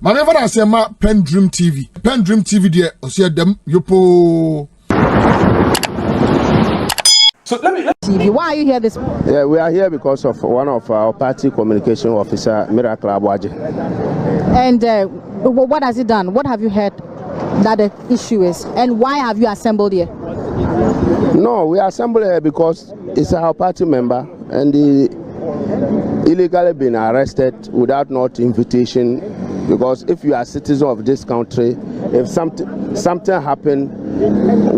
Maneva na sema PENDREAM TV. PENDREAM TV there osia dem yopo. So let me TV. Why are you here this morning? Yeah, we are here because of one of our party communication officer, Miracle Abuaji. And what has he done? What have you heard that the issue is? And why have you assembled here? No, we assembled here because it's our party member and he illegally been arrested without not invitation. Because if you are a citizen of this country, if something happen,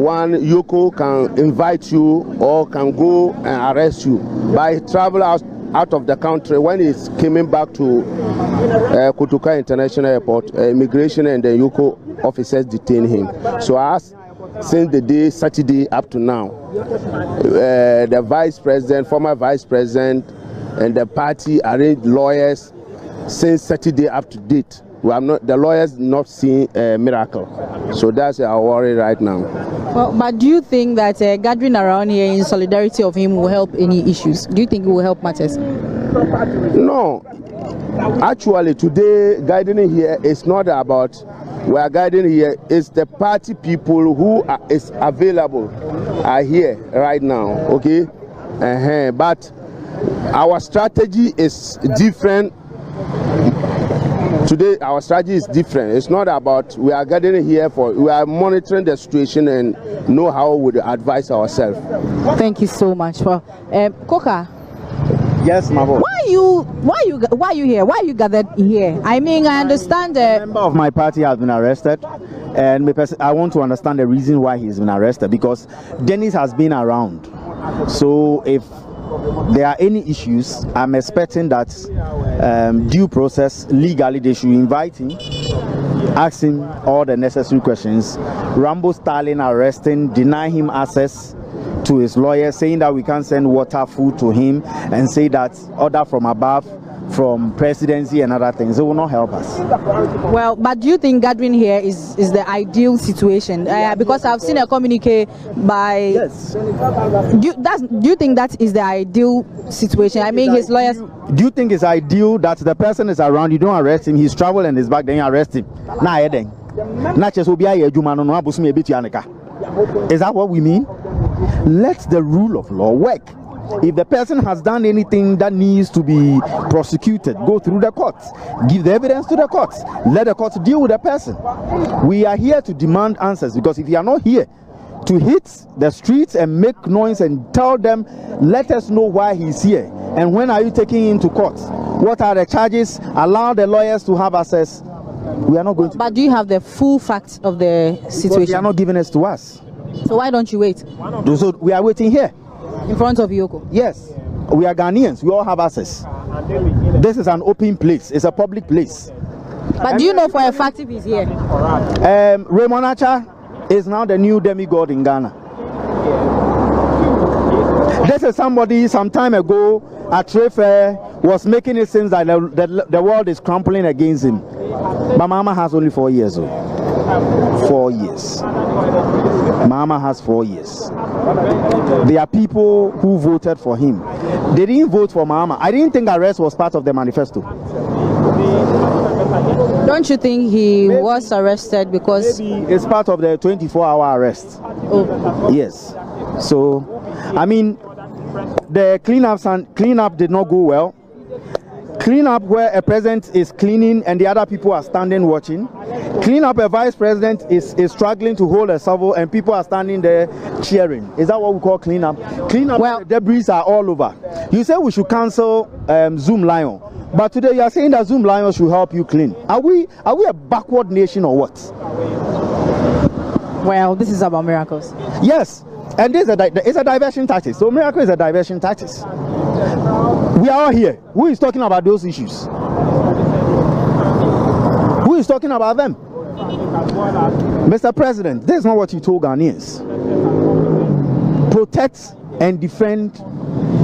one EOCO can invite you or can go and arrest you. By travel out of the country, when he's coming back to Kotoka International Airport, immigration and the EOCO officers detain him. So since the day Saturday up to now, the vice president, former vice president, and the party arranged lawyers since Saturday up to date. We have not, the lawyers not seen a miracle. So that's our worry right now. Well, but do you think that gathering around here in solidarity of him will help any issues? Do you think it will help matters? No. Actually, today gathering here is not about we are gathering here. It's the party people who is available are here right now. Okay, but our strategy is different. Today our strategy is different. It's not about we are gathering here we are monitoring the situation and know how we advise ourselves. Thank you so much. Well, Koka. Yes, my boy. Why you here? Why you gathered here? I mean, I understand a member of my party has been arrested, and I want to understand the reason why he's been arrested, because Dennis has been around. So if there are any issues, I'm expecting that due process, legally, they should invite him, ask him all the necessary questions. Rambo Stalin arresting, deny him access to his lawyer, saying that we can't send water, food to him, and say that order from above, from presidency and other things, it will not help us. Well, but do you think gathering here is the ideal situation? Because I've seen a communique by... Yes. Do you think that is the ideal situation? I mean, his lawyers... Do you think it's ideal that the person is around, you don't arrest him, he's traveled and is back, then you arrest him? Is that what we mean? Let the rule of law work. If the person has done anything that needs to be prosecuted, go through the courts, give the evidence to the courts, let the courts deal with the person. We are here to demand answers, because if you are not here to hit the streets and make noise and tell them, let us know why he's here and when are you taking him to court, what are the charges, allow the lawyers to have access, we are not going to. But do you have the full facts of the situation? They are not giving it to us. So why don't you wait? So we are waiting here. In front of EOCO? Yes. We are Ghanaians. We all have access. This is an open place. It's a public place. But do you know for a fact if he's here? Raymond Acha is now the new demigod in Ghana. This is somebody some time ago at trade fair was making it seem that the world is crumbling against him. But Mama has only 4 years old. 4 years. Mama has 4 years. There are people who voted for him. They didn't vote for Mama. I didn't think arrest was part of the manifesto. Don't you think he was arrested because... Maybe it's part of the 24-hour arrest. Oh. Yes. So, I mean, the cleanup did not go well. Clean up where a president is cleaning and the other people are standing watching. Clean up a vice president is struggling to hold a shovel and people are standing there cheering. Is that what we call clean up? Clean up, well, debris are all over. You say we should cancel Zoom Lion, but today you are saying that Zoom Lion should help you clean. Are we a backward nation or what? Well, this is about miracles. Yes, and this is a diversion tactic. So miracle is a diversion tactic. We are all here. Who is talking about those issues? Who is talking about them? Mr. President, this is not what you told Ghanaians. Protect and defend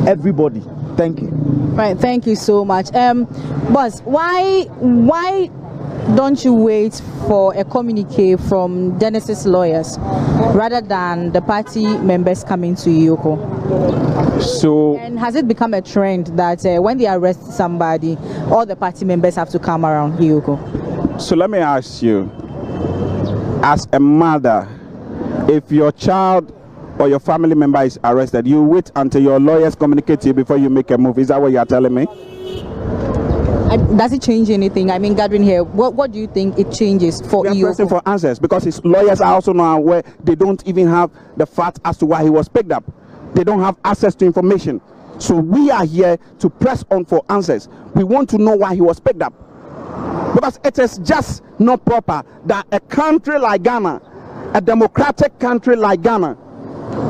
everybody. Thank you. Right, thank you so much. Boss, why don't you wait for a communique from Dennis's lawyers rather than the party members coming to EOCO? So, and has it become a trend that when they arrest somebody, all the party members have to come around EOCO? So let me ask you, as a mother, if your child or your family member is arrested, you wait until your lawyers communicate to you before you make a move. Is that what you are telling me? Does it change anything? I mean, gathering here, what do you think it changes for We are EOCO? pressing for answers because his lawyers are also not aware. They don't even have the facts as to why he was picked up. They don't have access to information. So we are here to press on for answers. We want to know why he was picked up. Because it is just not proper that a country like Ghana, a democratic country like Ghana,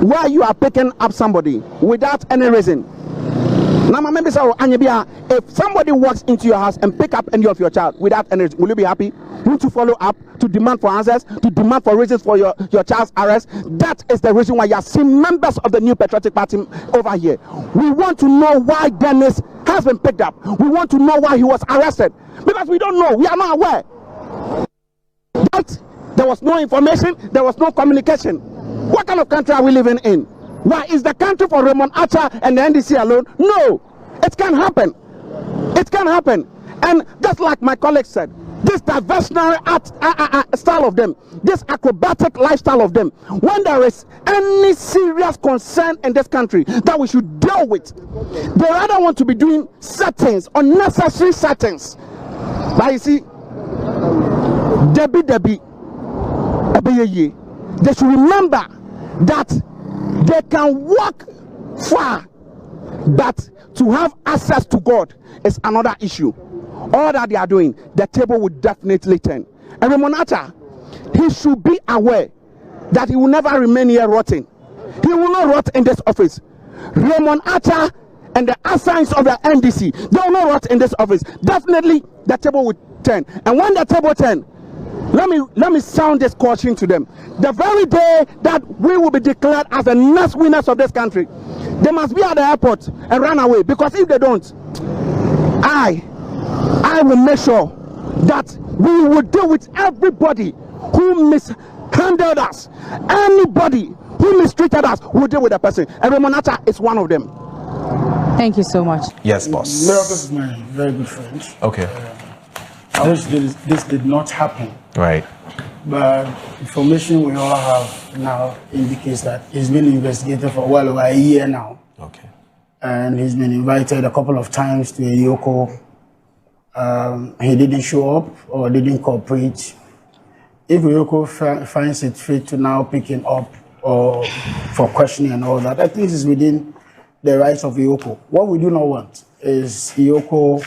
where you are picking up somebody without any reason. If somebody walks into your house and pick up any of your child without any reason, will you be happy? Won't you follow up to demand for answers, to demand for reasons for your child's arrest? That is the reason why you are seeing members of the New Patriotic Party over here. We want to know why Dennis has been picked up. We want to know why he was arrested. Because we don't know. We are not aware. But there was no information. There was no communication. What kind of country are we living in? Why is the country for Raymond Atta and the NDC alone? No, it can happen. It can happen. And just like my colleague said, this diversionary style of them, this acrobatic lifestyle of them, when there is any serious concern in this country that we should deal with, they rather want to be doing settings, unnecessary settings. But you see, Debbie, they should remember that they can walk far, but to have access to God is another issue. All that they are doing, the table will definitely turn. And Raymond Atta, he should be aware that he will never remain here rotting. He will not rot in this office. Raymond Atta and the assigns of the NDC, they will not rot in this office. Definitely the table will turn. And when the table turns, let me sound this caution to them. The very day that we will be declared as the next winners of this country, they must be at the airport and run away. Because if they don't, I will make sure that we will deal with everybody who mishandled us. Anybody who mistreated us, will deal with the person. And Raymond Atta is one of them. Thank you so much. Yes, boss. This is my very good friend. Okay. I wish this did not happen. Right. But information we all have now indicates that he's been investigated for well over a year now. Okay. And he's been invited a couple of times to a EOCO. He didn't show up or didn't cooperate. If EOCO finds it fit to now pick him up or for questioning and all that, I think it's within the rights of EOCO. What we do not want is EOCO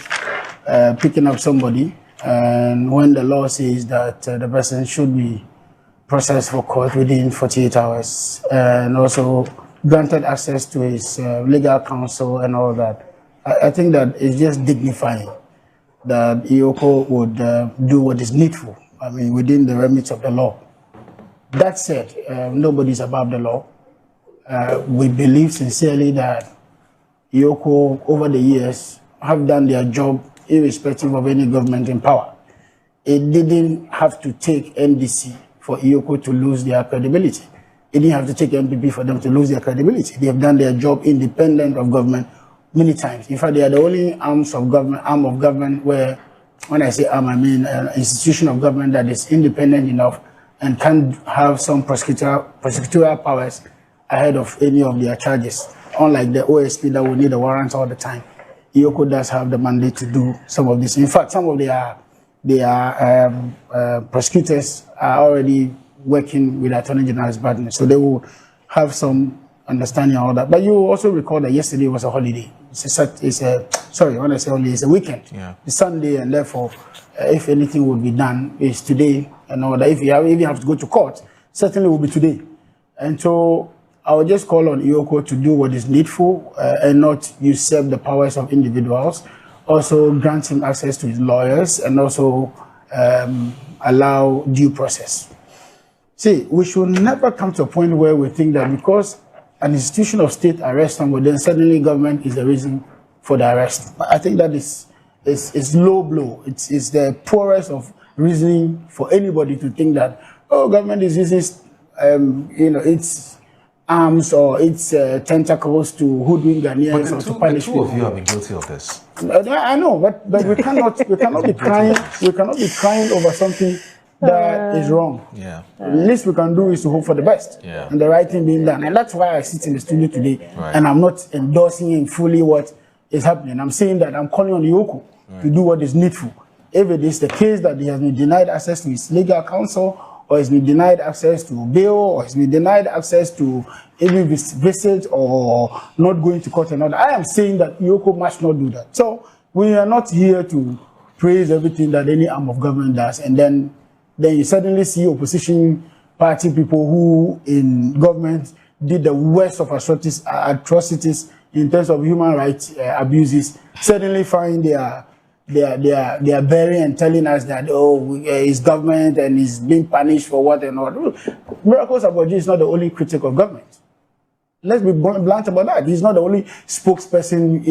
picking up somebody, and when the law says that the person should be processed for court within 48 hours and also granted access to his legal counsel and all that, I think that it's just dignifying that EOCO would do what is needful, I mean, within the remit of the law. That said, nobody's above the law. We believe sincerely that EOCO over the years have done their job irrespective of any government in power. It didn't have to take NDC for EOCO to lose their credibility. It didn't have to take MPP for them to lose their credibility. They have done their job independent of government many times. In fact, they are the only arm of government where, when I say arm, I mean an institution of government that is independent enough and can have some prosecutorial powers ahead of any of their charges. Unlike the OSP that will need a warrant all the time, EOCO does have the mandate to do some of this. In fact, some of their prosecutors are already working with Attorney General's partners, so they will have some understanding of all that. But you also recall that yesterday was a holiday. Sorry, when I say holiday, it's a weekend. Yeah. It's Sunday, and therefore, if anything will be done, it's today and all that. If you have to go to court, certainly will be today. And so I will just call on EOCO to do what is needful and not usurp the powers of individuals. Also grant him access to his lawyers and also allow due process. See, we should never come to a point where we think that because an institution of state arrests somebody, then suddenly government is the reason for the arrest. I think that is low blow. It's the poorest of reasoning for anybody to think that, oh, government is using, it's arms or its tentacles to hoodwink Ghanaians or to punish people. The 2 of you have been guilty of this. I know, but we cannot be crying. We cannot be crying over something that is wrong. Yeah. The least we can do is to hope for the best and the right thing being done. And that's why I sit in the studio today and I'm not endorsing in fully what is happening. I'm saying that I'm calling on the EOCO to do what is needful. If it is the case that he has been denied access to his legal counsel, or has been denied access to bail, or has been denied access to any visit, or not going to court and all that, I am saying that EOCO must not do that. So we are not here to praise everything that any arm of government does, and then you suddenly see opposition party people who in government did the worst of atrocities in terms of human rights abuses, suddenly find they are burying and telling us that, oh, his government and he's being punished for what and all. Miracles Aboji is not the only critic of government. Let's be blunt about that. He's not the only spokesperson,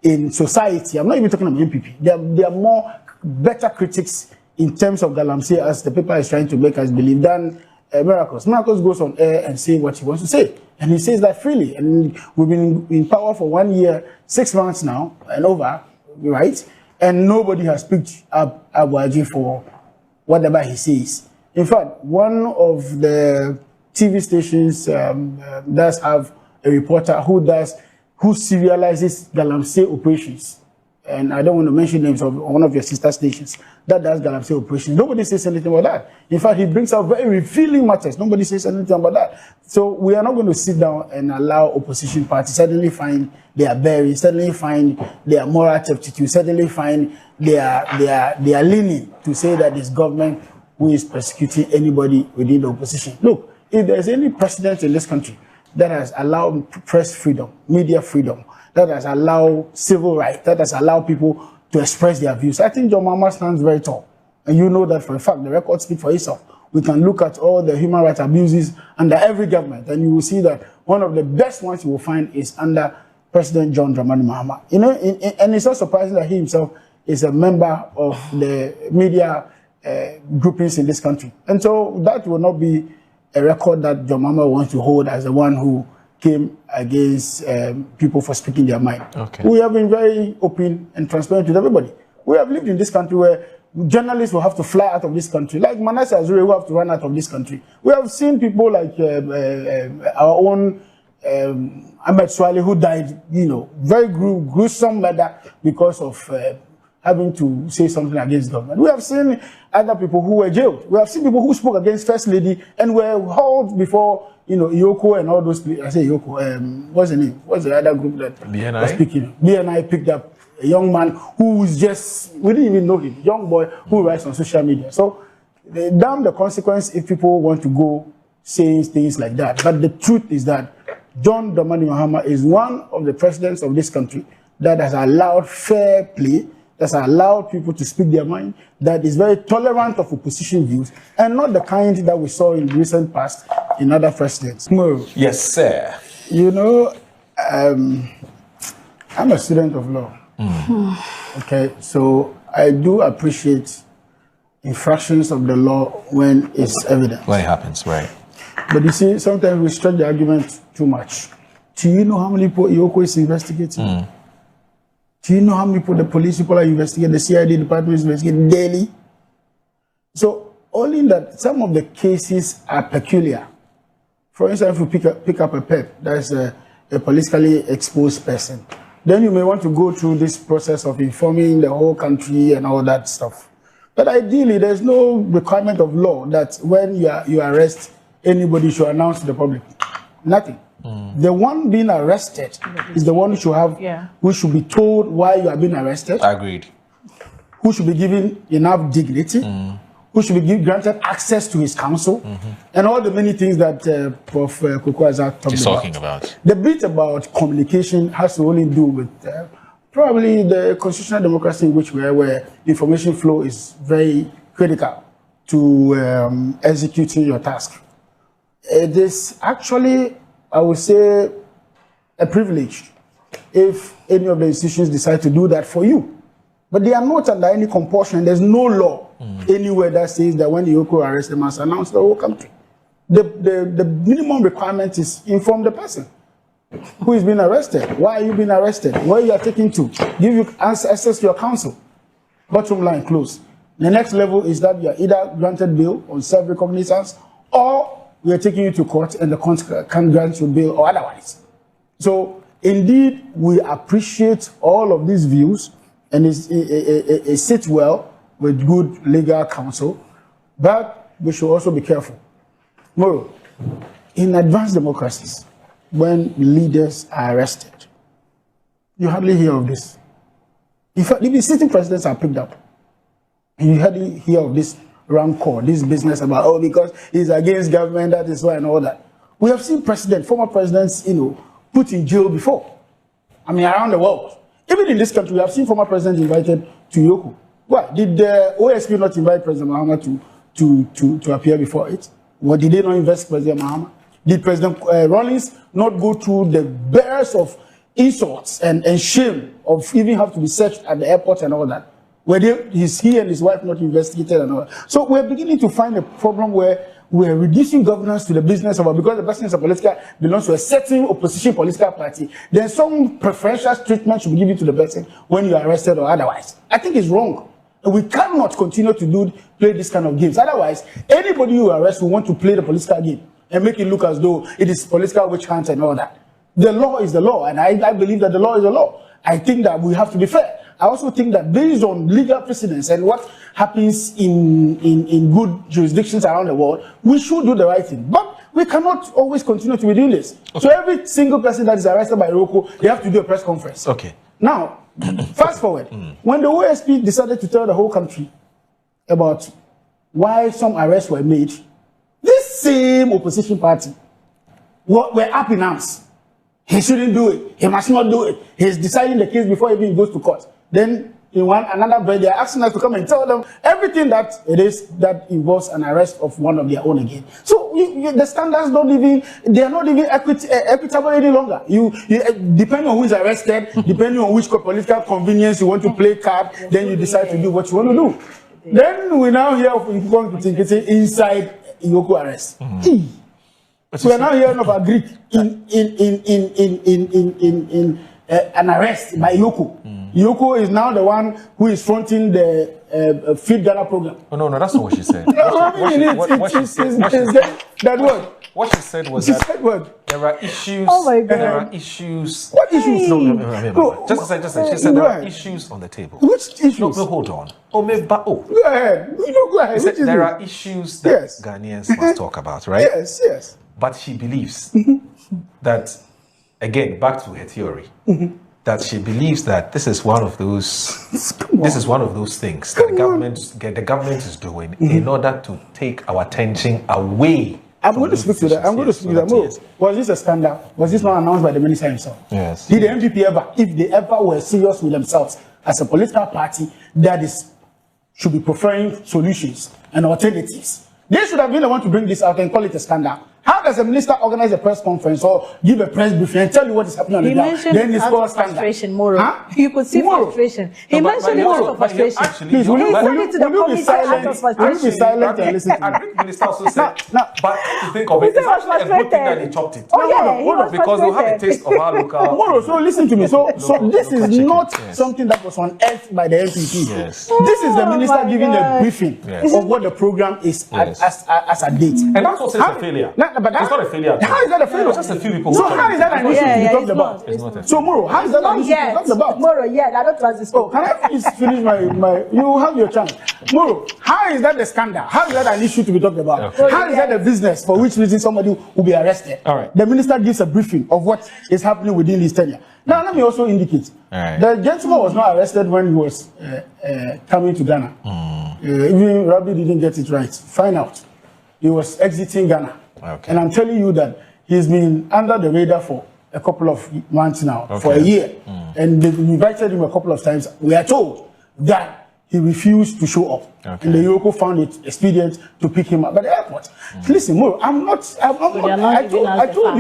in society. I'm not even talking about MPP. There are more better critics in terms of Galamsey, as the paper is trying to make us believe, than Miracles. Miracles goes on air and say what he wants to say. And he says that freely. And we've been in power for 1 year, 6 months now, and over, right? And nobody has picked up Aboji for whatever he says. In fact, one of the TV stations does have a reporter who serializes Galamsey operations. And I don't want to mention names of one of your sister stations that does Galamsey operations. Nobody says anything about that. In fact, he brings out very revealing matters. Nobody says anything about that. So we are not going to sit down and allow opposition parties suddenly find they are buried, suddenly find their moral turpitude, suddenly find they are leaning to say that this government who is persecuting anybody within the opposition. Look, if there's any precedent in this country that has allowed press freedom, media freedom, that has allowed civil rights, that has allowed people to express their views, I think John Mahama stands very tall. And you know that for a fact. The record speaks for itself. We can look at all the human rights abuses under every government, and you will see that one of the best ones you will find is under President John Dramani Mahama. You know, and it's not surprising that he himself is a member of the media groupings in this country. And so that will not be a record that John Mahama wants to hold as the one who came against people for speaking their mind. Okay. We have been very open and transparent with everybody. We have lived in this country where journalists will have to fly out of this country, like Manasseh Azure who have to run out of this country. We have seen people like our own Ahmed Swale, who died, very gruesome murder because of having to say something against government. We have seen other people who were jailed. We have seen people who spoke against First Lady and were hauled before, EOCO and all those people. I say EOCO, what's the name? What's the other group that was speaking? BNI picked up a young man who was we didn't even know him, young boy who writes on social media. So, damn the consequence if people want to go saying things like that. But the truth is that John Dramani Mahama is one of the presidents of this country that has allowed fair play, that's allowed people to speak their mind, that is very tolerant of opposition views, and not the kind that we saw in recent past in other presidents. Yes, sir. I'm a student of law. Okay, so I do appreciate infractions of the law when it's evident. When it happens, right. But you see, sometimes we stretch the argument too much. Do you know how many people EOCO is investigating? Do you know how many people the police people are investigating, the CID department is investigating daily? So, only that some of the cases are peculiar. For instance, if you pick up a PEP, that's a politically exposed person, then you may want to go through this process of informing the whole country and all that stuff. But ideally, there's no requirement of law that when you arrest anybody should announce to the public. Nothing. The one being arrested is the one who should have, who should be told why you are being arrested. Agreed. Who should be given enough dignity. Who should be granted access to his counsel, and all the many things that Prof. Kukwasa talking about. The bit about communication has to only do with probably the constitutional democracy in which we are, where information flow is very critical to executing your task. It is actually, I would say, a privilege if any of the institutions decide to do that for you. But they are not under any compulsion. There's no law anywhere that says that when the EOCO arrests, they must announce the whole country. The minimum requirement is inform the person who is being arrested. Why are you being arrested? Where you are taken to? Give you access to your counsel. Bottom line, close. The next level is that you are either granted bail on self-recognizance, or we are taking you to court and the court can grant you bail or otherwise. So, indeed, we appreciate all of these views, and it sits well with good legal counsel, but we should also be careful. Moro, in advanced democracies, when leaders are arrested, you hardly hear of this. In fact, even sitting presidents are picked up. And you hardly hear of this rancor, this business about, oh, because he's against government, that is why, and all that. We have seen former presidents, put in jail before. I mean, around the world. Even in this country, we have seen former presidents invited to EOCO. Why? Did the OSP not invite President Mahama to appear before it? Or did they not invite President Mahama? Did President Rawlings not go through the bears of insults and shame of even have to be searched at the airport and all that? Were he and his wife not investigated and all that? So we're beginning to find a problem where we're reducing governance to the business of, because the person is a political, belongs to a certain opposition political party, then some preferential treatment should be given to the person when you are arrested or otherwise. I think it's wrong. And we cannot continue to play this kind of games. Otherwise, anybody you arrest will want to play the political game and make it look as though it is political witch hunt and all that. The law is the law, and I believe that the law is the law. I think that we have to be fair. I also think that based on legal precedents and what happens in good jurisdictions around the world, we should do the right thing. But we cannot always continue to be doing this. Okay. So every single person that is arrested by EOCO, they have to do a press conference. Okay. Now, fast forward. When the OSP decided to tell the whole country about why some arrests were made, this same opposition party were up in arms. He shouldn't do it. He must not do it. He's deciding the case before he even goes to court. Then, in another breath, they're asking us to come and tell them everything that it is that involves an arrest of one of their own again. So, the standards they are not even equitable any longer. Depending on who is arrested, depending on which political convenience you want to play card, then you decide to do what you want to do. Then we now hear of inside EOCO arrest. We are now hearing of a Greek in an arrest by EOCO. EOCO is now the one who is fronting the Feed Ghana program. Oh, no, that's not what she said. What she said was that there are issues. Oh my God. There are issues. What issues? No, just a second. She said there are issues on the table. Which issues? No, hold on. Go ahead. Go ahead. There are issues that Ghanaians must talk about, right? Yes. But she believes that, again, back to her theory, that she believes that this is one of those things that the government is doing in order to take our attention away. I'm going to speak to that. Was this a scandal? Was this not announced by the minister himself? Yes. Did the MPP ever, if they ever were serious with themselves as a political party that should be preferring solutions and alternatives, they should have been the one to bring this out and call it a scandal. How does a minister organize a press conference or give a press briefing and tell you what is happening on the ground? Then it's called frustration, Moro. Huh? You could see frustration. He mentioned it out of frustration. Please, will you be silent? Will you be silent and listen to me? I think the minister also said, but to think of it, it's actually a good thing that they chopped it. Oh, yeah, because they'll have a taste of our local. Moro, so listen to me. So this is not something that was unearthed by the NDC. Yes. This is the minister giving a briefing of what the program is as a date. And that's what says a failure. But it's not a failure. How is that a failure? Just a few people. So how is that an issue to be talked about? It's not. So Moro, how is that an issue to be talked about? Moro, I don't trust this. Oh, can I please finish my? You have your chance. Moro, how is that the scandal? How is that an issue to be talked about? Okay. How is that a business for which reason somebody will be arrested? All right. The minister gives a briefing of what is happening within his tenure. Now let me also indicate. The gentleman was not arrested when he was coming to Ghana. Even Rabbi didn't get it right. Find out. He was exiting Ghana. Okay. And I'm telling you that he's been under the radar for a couple of months now, for a year. And they've invited him a couple of times. We are told that he refused to show up. Okay. And the EOCO found it expedient to pick him up at the airport. Listen, Moro, I told you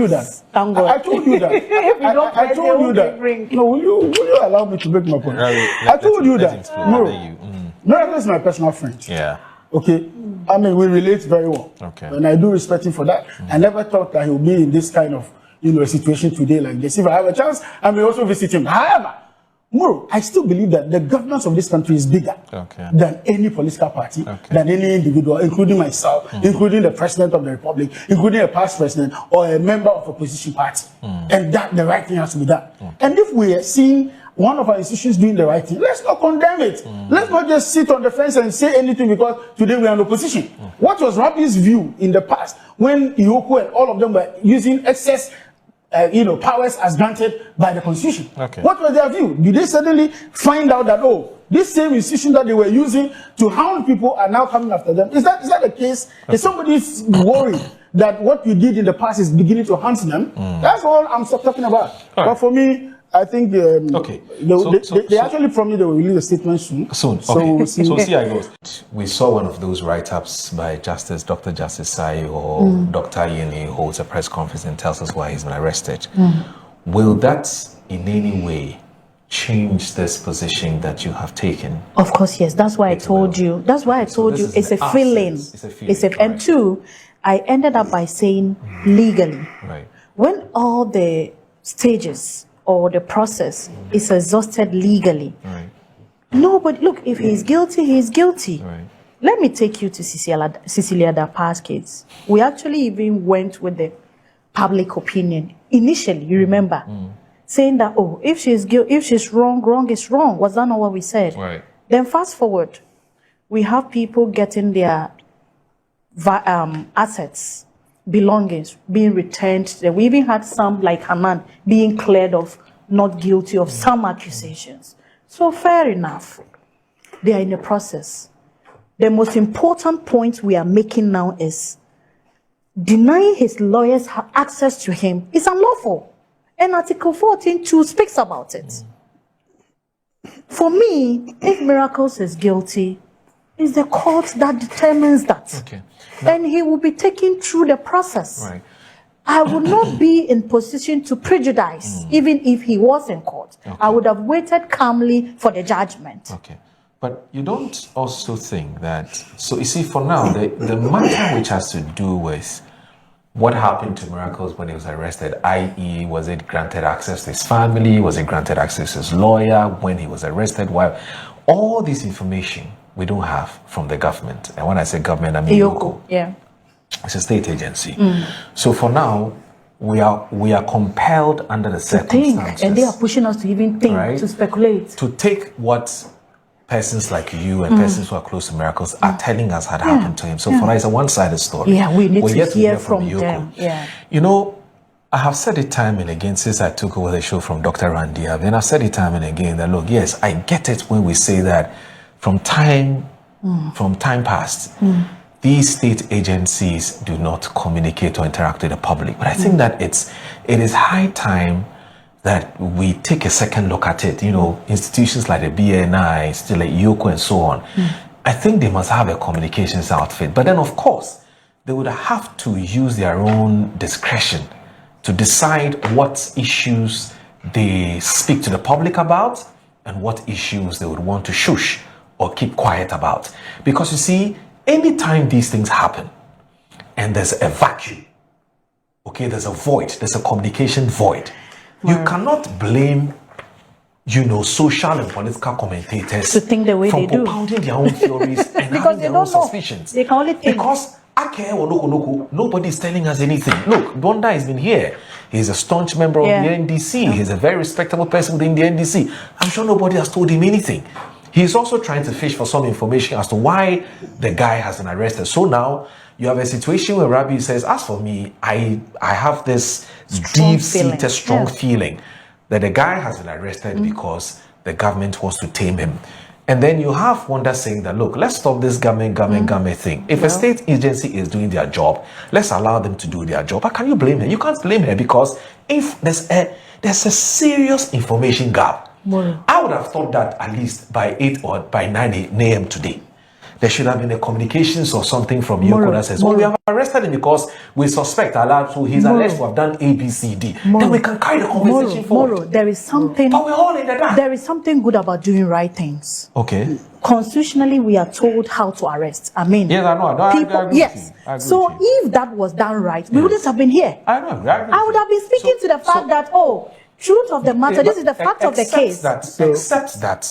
that. I told you that. I told you that. No, will you allow me to make my point? I told you that. Moro, no, that's my personal friend. Yeah. Okay, I mean, we relate very well. Okay. And I do respect him for that. I never thought that he would be in this kind of, situation today like this. If I have a chance, I may also visit him. However, Moro, I still believe that the governance of this country is bigger than any political party, than any individual, including myself, including the president of the republic, including a past president or a member of a opposition party. And that the right thing has to be done. And if we are seeing one of our institutions doing the right thing, let's not condemn it. Let's not just sit on the fence and say anything because today we are in opposition. What was Rabi's view in the past when EOCO and all of them were using excess powers as granted by the constitution? What was their view? Did they suddenly find out that, oh, this same institution that they were using to hound people are now coming after them? Is that the case? Is somebody worried that what you did in the past is beginning to haunt them? That's all I'm talking about. But for me, I think they actually promised they will release a statement soon. So see how it goes. We saw one of those write-ups by Dr. Justice Sai or Dr. Yeni holds a press conference and tells us why he's been arrested. Will that in any way change this position that you have taken? Of course, yes. That's why I told you. That's why I told you it's a feeling. And two, I ended up by saying legally. When all the stages or the process is exhausted legally. Nobody, look, if he's guilty, he's guilty. Let me take you to Cecilia Dapa's case. We actually even went with the public opinion. Initially, you remember, saying that, oh, if she's wrong, wrong is wrong. Was that not what we said? Then fast forward, we have people getting their assets, belongings being returned. We even had some, like Hanan, being cleared of not guilty of some accusations. So fair enough. They are in the process. The most important point we are making now is denying his lawyers access to him is unlawful. And Article 14.2 speaks about it. For me, if Miracles is guilty, it's the court that determines that. And he will be taken through the process. I would not be in position to prejudice, even if he was in court. I would have waited calmly for the judgment. But you don't also think that, so you see, for now, the matter which has to do with what happened to Miracles when he was arrested, i.e., was it granted access to his family, was it granted access to his lawyer when he was arrested, why? All this information we don't have from the government. And when I say government, I mean EOCO. It's a state agency. So for now, we are compelled under the circumstances. And they are pushing us to even think, to speculate. To take what persons like you and persons who are close to Miracles are telling us had happened to him. So for us, it's a one-sided story. We need to hear from them. You know, I have said it time and again since I took over the show from Dr. Randy. And I've said it time and again that, look, yes, I get it when we say that from time past, these state agencies do not communicate or interact with the public. But I think that it is high time that we take a second look at it. You know, institutions like the BNI, still like EOCO and so on. I think they must have a communications outfit. But then, of course, they would have to use their own discretion to decide what issues they speak to the public about and what issues they would want to shush or keep quiet about. Because you see, anytime these things happen and there's a vacuum, there's a void, there's a communication void, you cannot blame, social and political commentators to think the way from they do, propounding their own theories and having their own suspicions. They can only think. Because nobody's telling us anything. Look, Donda has been here. He's a staunch member of the NDC. He's a very respectable person within the NDC. I'm sure nobody has told him anything. He's also trying to fish for some information as to why the guy has been arrested. So now you have a situation where Rabi says, as for me, I have this deep-seated, strong feeling that the guy has been arrested because the government wants to tame him. And then you have Wanda saying that, look, let's stop this government thing. If a state agency is doing their job, let's allow them to do their job. But can you blame her? You can't blame her because if there's a serious information gap. I would have thought that at least by 8 or by 9 a.m. today. there should have been a communications or something from EOCO that says, we have arrested him because we suspect so he's alleged to have done A, B, C, D. Then we can carry the conversation forward. There is something. But we're all in the dark. There is something good about doing right things. Okay. Constitutionally, we are told how to arrest. I mean, yes, I know. I agree yes. with you. So if that was done right, we wouldn't have been here. I know. I would have been speaking to the fact that, truth of the matter, this is the fact of the case. Except that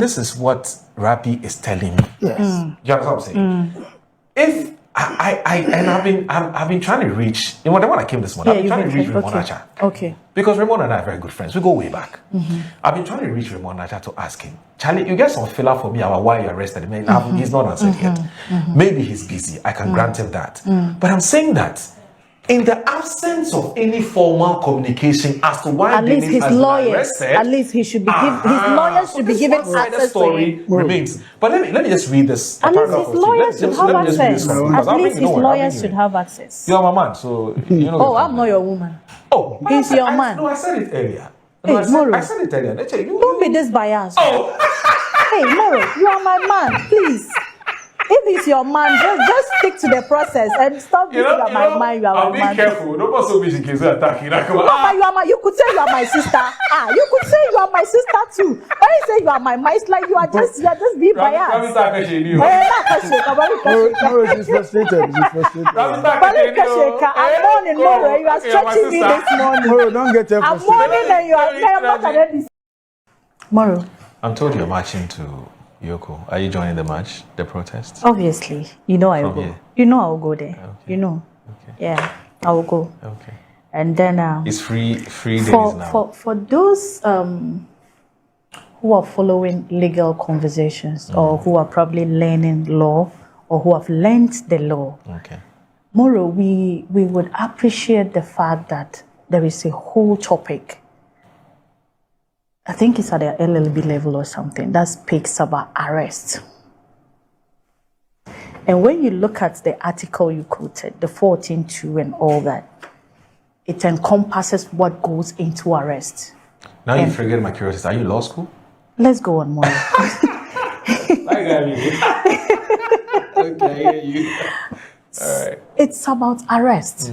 this is what Rapi is telling me. Yes. Do you understand what I'm saying? If I've been trying to reach, when I came this morning, I've been trying to reach Raymond Acha. Okay. Because Raymond and I are very good friends. We go way back. I've been trying to reach Raymond Acha to ask him, Charlie, you get some filler for me about why you arrested him. He's not answered yet. Maybe he's busy. I can grant him that. But I'm saying that in the absence of any formal communication as to why at least his lawyers, arrested, at least he should be his lawyers should be given access to him. Remains. But let me just read this. At least his lawyers should have access. At least his lawyers should have access. You're my man, so you know. Oh, I'm not your woman. Oh, he's your man. No, I said it earlier. Hey, Moro. I said it earlier. Don't be this biased. Oh. Hey, Moro, you are my man, please. If he's your man, just stick to the process and stop thinking you are my man, you are my man. I'll be careful. Don't also be attacking. You could say you are my sister. You could say you are my sister too. When you say you are my man, it's like you are just being biased. She's frustrated. I'm mourning, Moro. You are stretching me this morning. Moro, don't get frustrated. I'm mourning and you are not at NDC. Moro. I'm told you're marching to EOCO. Are you joining the march, the protest? Obviously. You know I will go. You know I will go there. Okay. You know. Okay. Yeah, I will go. Okay. And then it's free days now. For those who are following legal conversations or who are probably learning law or who have learned the law. Okay. Moro, we would appreciate the fact that there is a whole topic. I think it's at the LLB level or something that speaks about arrest. And when you look at the article you quoted, the 14.2 and all that, it encompasses what goes into arrest. Now you forget my curiosity. Are you law school? Let's go on more. Okay, all right. It's about arrest.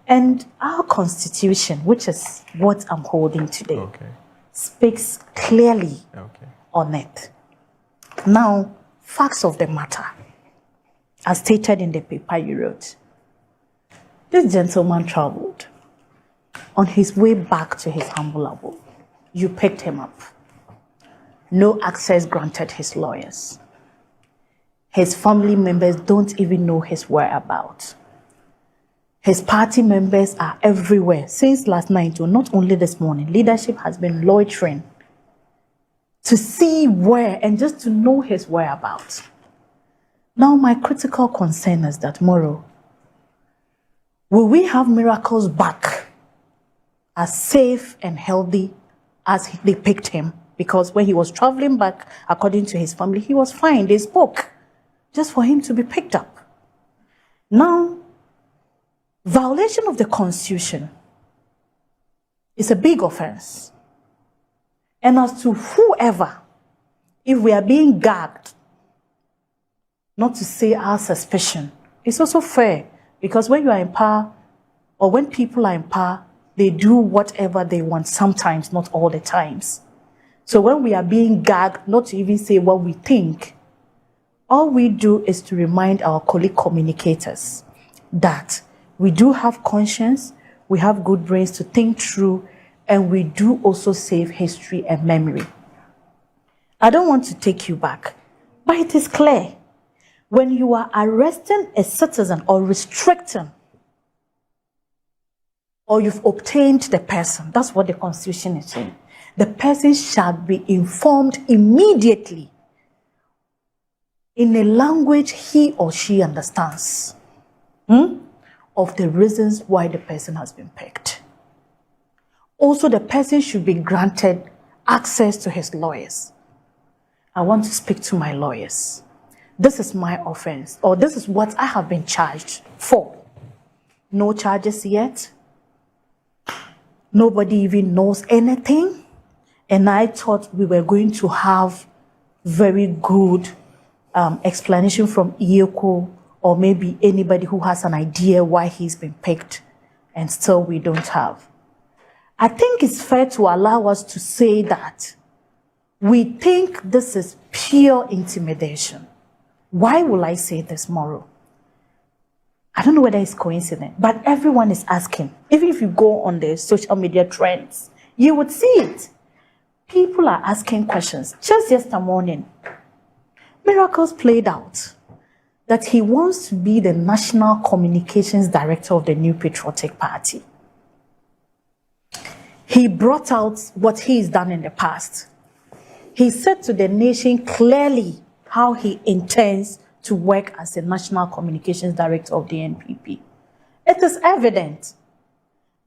And our constitution, which is what I'm holding today, speaks clearly on it. Now, facts of the matter, as stated in the paper you wrote. This gentleman traveled. On his way back to his humble abode, you picked him up. No access granted his lawyers. His family members don't even know his whereabouts. His party members are everywhere. Since last night, or not only this morning, leadership has been loitering to see where and just to know his whereabouts. Now, my critical concern is that, Moro, will we have miracles back as safe and healthy as they picked him? Because when he was traveling back, according to his family, he was fine. They spoke just for him to be picked up. Now, violation of the Constitution is a big offense. And as to whoever, if we are being gagged, not to say our suspicion, it's also fair. Because when you are in power, or when people are in power, they do whatever they want, sometimes, not all the times. So when we are being gagged, not to even say what we think, all we do is to remind our colleague communicators that we do have conscience, we have good brains to think through, and we do also save history and memory. I don't want to take you back, but it is clear. When you are arresting a citizen or restricting, or you've obtained the person, that's what the Constitution is saying. The person shall be informed immediately in a language he or she understands of the reasons why the person has been picked. Also, the person should be granted access to his lawyers. I want to speak to my lawyers. This is my offense, or this is what I have been charged for. No charges yet. Nobody even knows anything. And I thought we were going to have very good explanation from EOCO or maybe anybody who has an idea why he's been picked, and still we don't have. I think it's fair to allow us to say that we think this is pure intimidation. Why will I say this, Moro? I don't know whether it's coincident, but everyone is asking. Even if you go on the social media trends, you would see it. People are asking questions. Just yesterday morning, Miracles played out that he wants to be the National Communications Director of the New Patriotic Party. He brought out what he's done in the past. He said to the nation clearly how he intends to work as the National Communications Director of the NPP. It is evident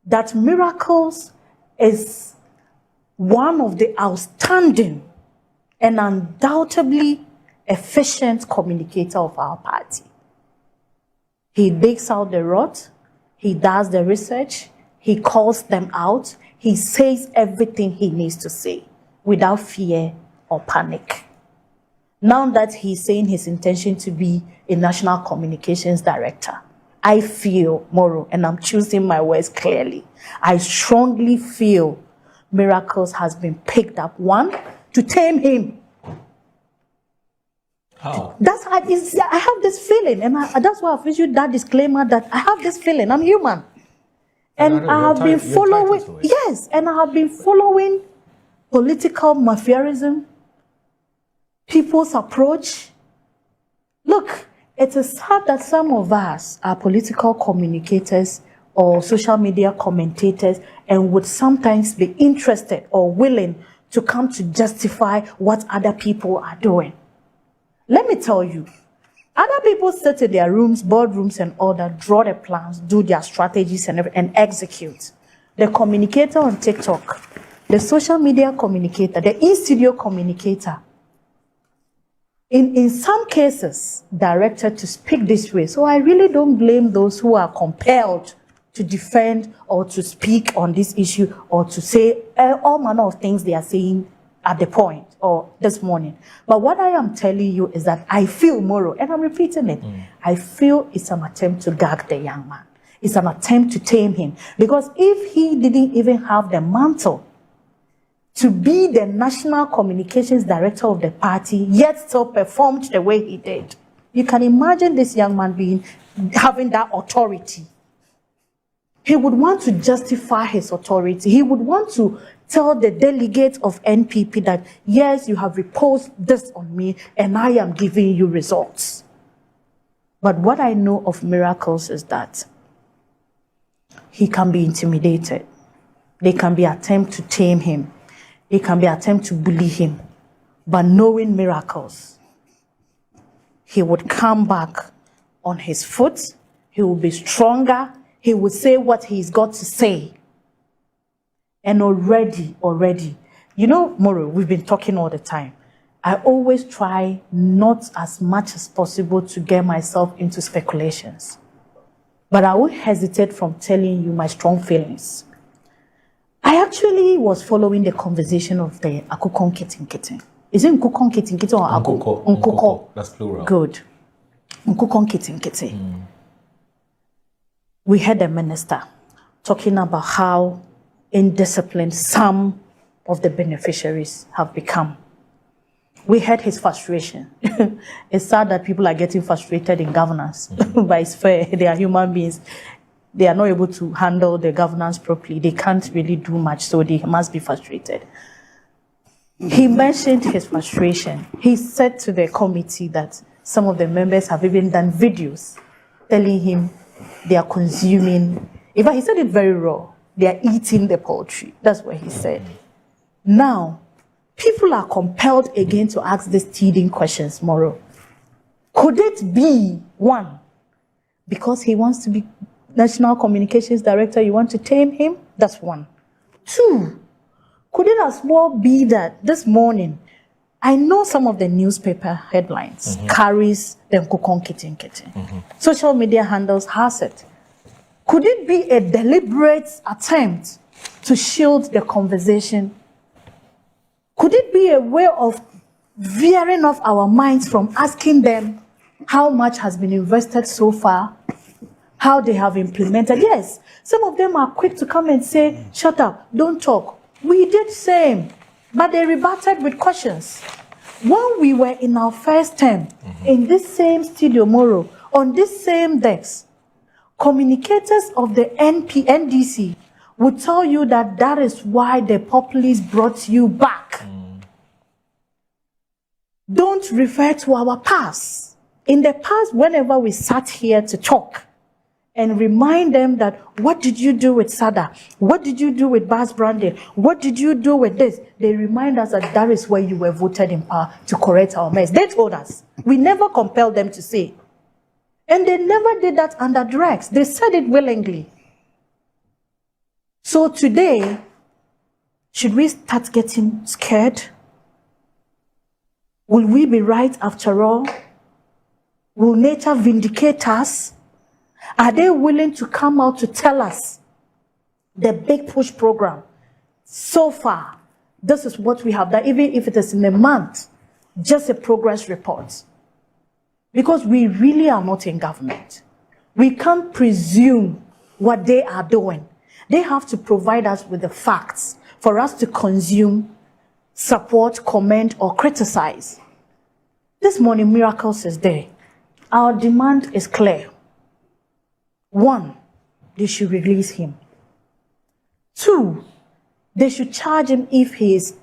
that Miracles is one of the outstanding and undoubtedly efficient communicator of our party. He digs out the rot, he does the research, he calls them out, he says everything he needs to say without fear or panic. Now that he's saying his intention to be a National Communications Director, I feel, Moro, and I'm choosing my words clearly, I strongly feel Miracles has been picked up, one, to tame him. How? That's how I have this feeling, and that's why I've issued that disclaimer that I have this feeling, I'm human. And I have been following, yes, and I have been following political mafiaism, people's approach. Look, it is sad that some of us are political communicators or social media commentators and would sometimes be interested or willing to come to justify what other people are doing. Let me tell you, other people sit in their rooms, boardrooms and all that, draw their plans, do their strategies and execute. The communicator on TikTok, the social media communicator, the in-studio communicator, in some cases, directed to speak this way. So I really don't blame those who are compelled to defend or to speak on this issue or to say all manner of things they are saying at the point or this morning. But what I am telling you is that I feel, Moro, and I'm repeating it, I feel it's an attempt to gag the young man. It's an attempt to tame him. Because if he didn't even have the mantle to be the National Communications Director of the party, yet still performed the way he did, you can imagine this young man having that authority. He would want to justify his authority. He would want to tell the delegates of NPP that, yes, you have reposed this on me and I am giving you results. But what I know of Miracles is that he can be intimidated. They can be attempt to tame him. They can be attempt to bully him. But knowing Miracles, he would come back on his foot. He will be stronger. He will say what he's got to say. And already, you know, Moro, we've been talking all the time. I always try not as much as possible to get myself into speculations. But I won't hesitate from telling you my strong feelings. I actually was following the conversation of the Akukon Kitten. Is it Nkukon Kitten or Akukon? Nkukon. That's plural. Good. Nkukon Kitten. We heard the minister talking about how indisciplined some of the beneficiaries have become. We heard his frustration. It's sad that people are getting frustrated in governance, but it's fair. They are human beings. They are not able to handle the governance properly. They can't really do much, so they must be frustrated. He mentioned his frustration. He said to the committee that some of the members have even done videos telling him they are consuming. In fact, he said it very raw. They are eating the poultry. That's what he said. Now, people are compelled again to ask these teething questions, Moro. Could it be, one, because he wants to be National Communications Director, you want to tame him? That's one. Two, could it as well be that this morning, I know some of the newspaper headlines carries the Nkukon Kitten. Social media handles has it. Could it be a deliberate attempt to shield the conversation? Could it be a way of veering off our minds from asking them how much has been invested so far, how they have implemented. Yes, some of them are quick to come and say, shut up, don't talk. We did same, but they rebutted with questions. When we were in our first term, in this same studio, Moro, on this same desk, communicators of the NDC would tell you that that is why the populists brought you back. Don't refer to our past. In the past, whenever we sat here to talk and remind them that, what did you do with Sada? What did you do with Bas Brandon? What did you do with this? They remind us that that is where you were voted in power to correct our mess. They told us. We never compelled them to say. And they never did that under duress. They said it willingly. So today, should we start getting scared? Will we be right after all? Will nature vindicate us? Are they willing to come out to tell us the big push program? So far, this is what we have done, even if it is in a month, just a progress report. Because we really are not in government. We can't presume what they are doing. They have to provide us with the facts for us to consume, support, comment, or criticize. This morning, Miracles is there. Our demand is clear. 1, they should release him. 2, they should charge him if he is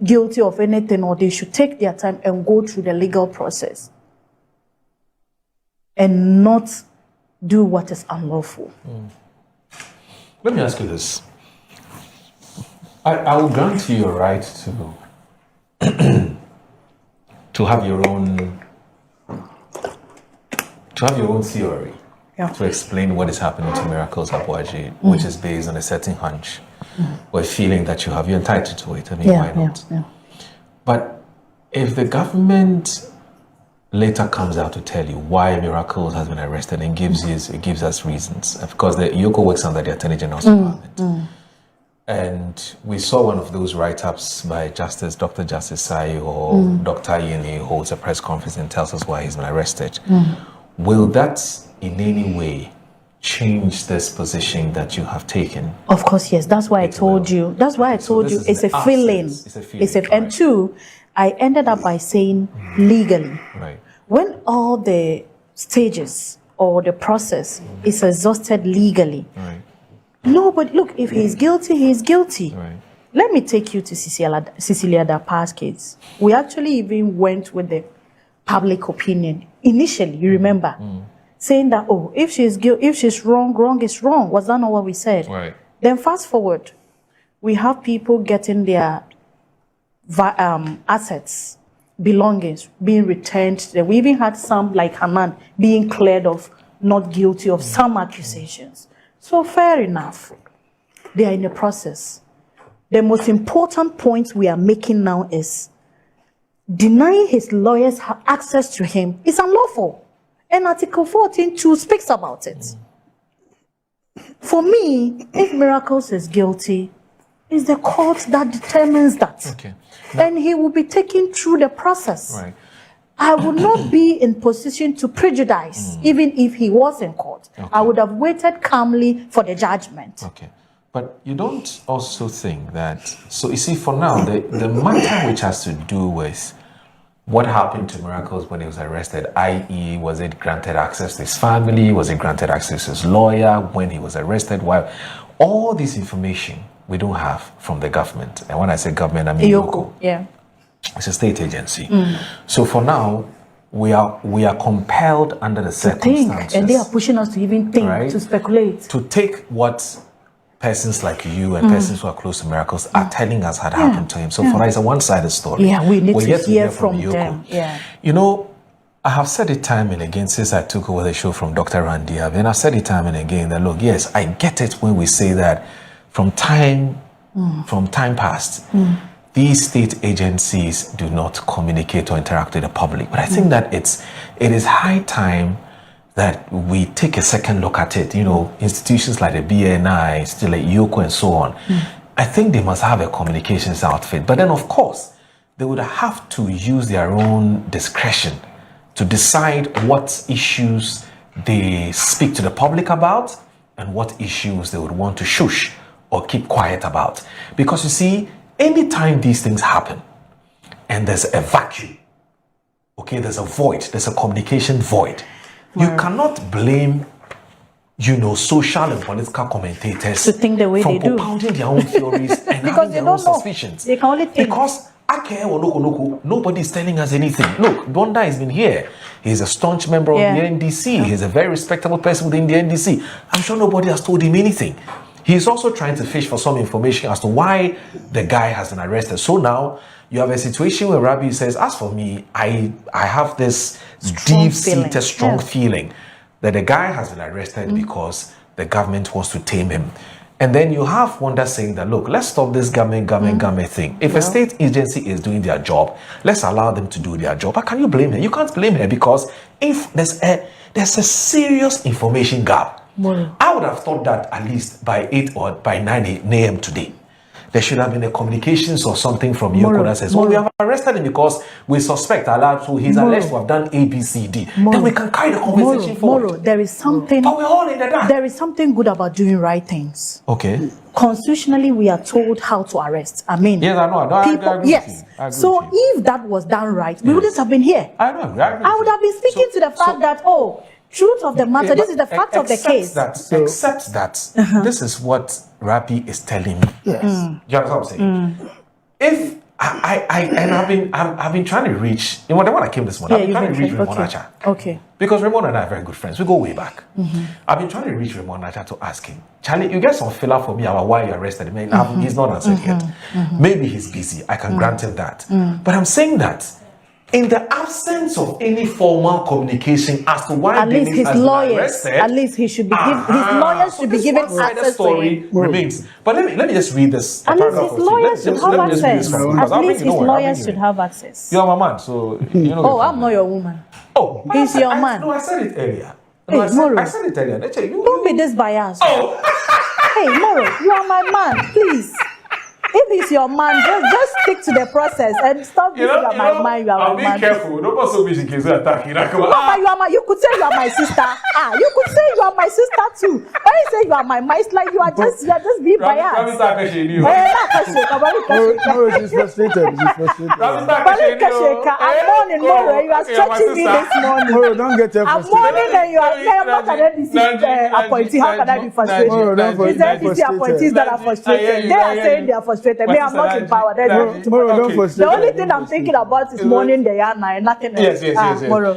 guilty of anything, or they should take their time and go through the legal process and not do what is unlawful. Let me ask you this. I will grant you your right to have your own theory, to explain what is happening to Miracles Abuaji, which is based on a certain hunch or a feeling that you have. You're entitled to it. I mean, why not? But if the government later comes out to tell you why Miracles has been arrested and gives us reasons, of course, the EOCO works under the Attorney General's Department. And we saw one of those write-ups by Dr. Justice Sai, or Dr. Yeni, who holds a press conference and tells us why he's been arrested. Will that in any way change this position that you have taken? Of course, yes. That's why I told you. That's why I told you it's a feeling. It's a feeling. And 2, I ended up by saying legally. Right. When all the stages or the process is exhausted legally. Right. No, but look, if he's guilty, he's guilty. Right. Let me take you to Cecilia Dapa's case. We actually even went with the public opinion initially, you remember, saying that, oh, if she's wrong, wrong is wrong. Was that not what we said? Right. Then fast forward, we have people getting their assets, belongings being returned. We even had some, like Hanan, being cleared of not guilty of some accusations. So fair enough. They are in the process. The most important point we are making now is denying his lawyers access to him is unlawful. And Article 14.2 speaks about it. For me, if Miracles is guilty, it's the court that determines that. Okay. And he will be taken through the process. Right. I would not be in position to prejudice, even if he was in court. Okay. I would have waited calmly for the judgment. Okay. But you don't also think that, so you see, for now, the matter which has to do with what happened to Miracles when he was arrested, i.e., was it granted access to his family? Was it granted access to his lawyer when he was arrested? Why? All this information we don't have from the government. And when I say government, I mean EOCO. Yeah. It's a state agency. So for now, we are compelled under the circumstances. Think, and they are pushing us to even think, right? To speculate. To take what persons like you and persons who are close to Miracles are telling us had happened to him. So for us, it's a one-sided story. Yeah, we need We're to yet hear from EOCO. them. Yeah. You know, I have said it time and again since I took over the show from Dr. Randy Abe, and I've said it time and again that, look, yes, I get it when we say that from time past, these state agencies do not communicate or interact with the public. But I think that it is high time that we take a second look at it. You know, institutions like the BNI, still like EOCO and so on. I think they must have a communications outfit. But then, of course, they would have to use their own discretion to decide what issues they speak to the public about and what issues they would want to shush or keep quiet about. Because you see, anytime these things happen and there's a vacuum, okay, there's a void, there's a communication void, you cannot blame, social and political commentators to think the way from they do, propounding their own theories and because having they their own don't know. suspicions. They can only think. Because nobody is telling us anything. Look, Bonda has been here. He's a staunch member of the NDC. He's a very respectable person within the NDC. I'm sure nobody has told him anything. He's also trying to fish for some information as to why the guy has been arrested. So now you have a situation where Rabi says, as for me, I have this deep-seated, strong feeling that the guy has been arrested because the government wants to tame him. And then you have Wanda saying that, look, let's stop this government thing. If a state agency is doing their job, let's allow them to do their job. How can you blame her? You can't blame her, because if there's a serious information gap. I would have thought that at least by 8 or by 9 a.m. today, there should have been a communications or something from EOCO that says, we have arrested him because we suspect so he's alleged to have done A, B, C, D. Then we can carry the conversation forward. There is something. But we're all in the dark. There is something good about doing right things. Okay. Constitutionally, we are told how to arrest. I mean, yes, I know. I agree yes. So if that was done right, we wouldn't have been here. I know. I would have been speaking to the fact that, truth of the matter, this is the fact of the case. Except that this is what Rabi is telling me. Yes. You understand what I'm saying? If I've been trying to reach, when I came this morning, I've been trying to reach Raymond Acha. Okay. Because Raymond and I are very good friends. We go way back. I've been trying to reach Raymond Acha to ask him, Charlie, you get some filler for me about why you arrested him. He's not answered yet. Maybe he's busy. I can grant him that. But I'm saying that in the absence of any formal communication as to why at least his lawyers, arrested, at least he should be his lawyers should be given access to him. Remains. But let me just read this. At least his lawyers should have access. At least his lawyers should have access. You are my man, so you know. Oh, I'm not your woman. Oh, he's your man. No, I said it earlier. Hey, Moro. I said it earlier. Don't be this biased. Oh. Hey, Moro, you are my man, please. If he's your man, just stick to the process and stop this. You are my man. You are my man. Be careful. Don't pass so much in case you attack. No, but you are my. You could say you are my sister. You could say you are my sister too. When you say you are my man, it's like you are just being biased. She's frustrated. I'm mourning, Moro. You are stretching me this morning. Moro, don't get frustrated. I'm mourning and you are not an NDC appointee. How can I be frustrated? It's NDC appointees that are frustrated. They are saying they are frustrated. Me, I'm not in power. The only thing I'm thinking about is morning the yarn and nothing else. Yes. Moro.